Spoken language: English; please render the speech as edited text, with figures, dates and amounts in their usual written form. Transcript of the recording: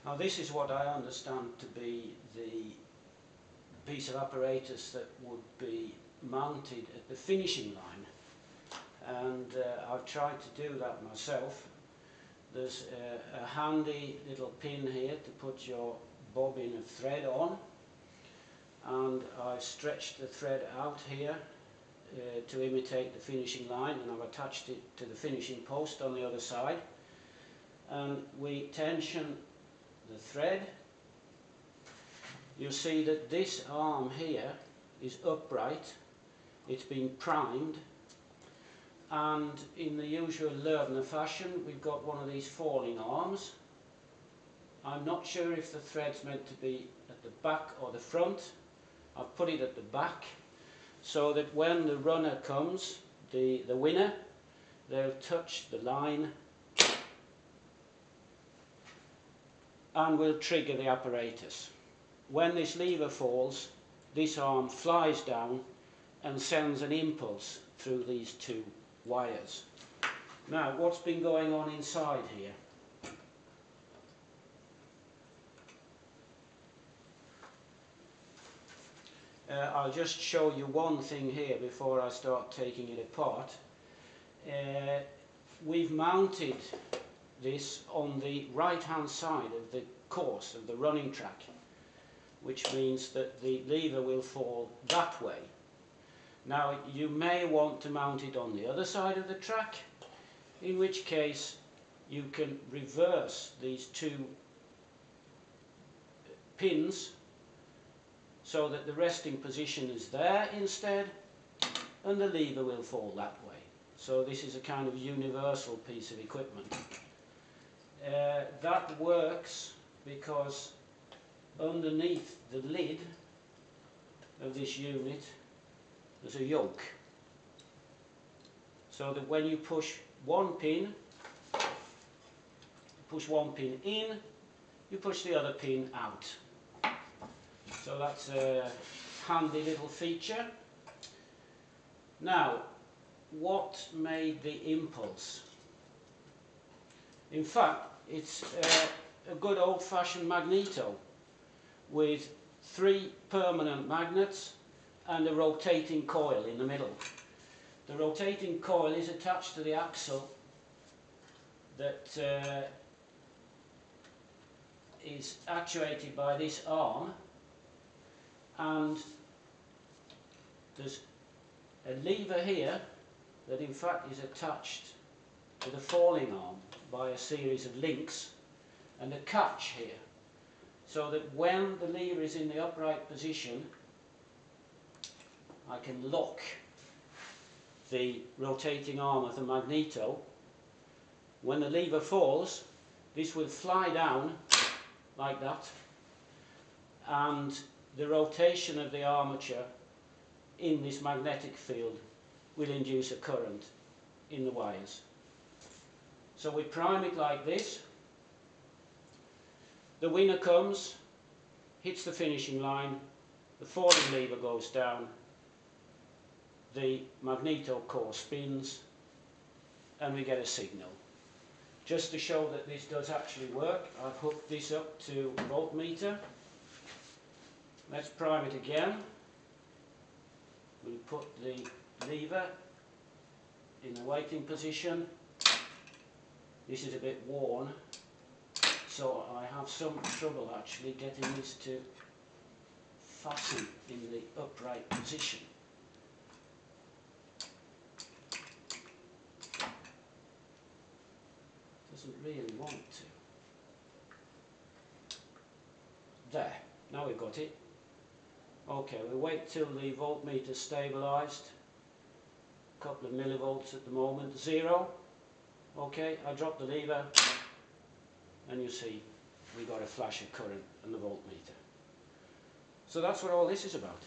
Now this is what I understand to be the piece of apparatus that would be mounted at the finishing line, and I've tried to do that myself. There's a handy little pin here to put your bobbin of thread on, and I've stretched the thread out here to imitate the finishing line, and I've attached it to the finishing post on the other side, and we tension the thread. You'll see that this arm here is upright, it's been primed, and in the usual Löbner fashion we've got one of these falling arms. I'm not sure if the thread's meant to be at the back or the front. I've put it at the back so that when the runner comes, the winner, they'll touch the line and will trigger the apparatus. When this lever falls, this arm flies down and sends an impulse through these two wires. Now, what's been going on inside here? I'll just show you one thing here before I start taking it apart. We've mounted this on the right hand side of the course, of the running track, which means that the lever will fall that way. Now you may want to mount it on the other side of the track, in which case you can reverse these two pins so that the resting position is there instead, and the lever will fall that way. So this is a kind of universal piece of equipment. That works because underneath the lid of this unit there's a yoke, so that when you push one pin in, you push the other pin out. So that's a handy little feature. Now, what made the impulse? In fact, it's a good old-fashioned magneto with 3 permanent magnets and a rotating coil in the middle. The rotating coil is attached to the axle that is actuated by this arm, and there's a lever here that in fact is attached to the falling arm by a series of links, and a catch here, so that when the lever is in the upright position I can lock the rotating arm of the magneto. When the lever falls, this will fly down like that, and the rotation of the armature in this magnetic field will induce a current in the wires. So we prime it like this. The winner comes, hits the finishing line, the falling lever goes down, the magneto core spins, and we get a signal. Just to show that this does actually work, I've hooked this up to a voltmeter. Let's prime it again. We'll put the lever in the waiting position. This is a bit worn, so I have some trouble actually getting this to fasten in the upright position. Doesn't really want to. There, now we've got it. Okay, we'll wait till the voltmeter is stabilised. A couple of millivolts at the moment, 0. Okay, I drop the lever and you see we got a flash of current and the voltmeter. So that's what all this is about.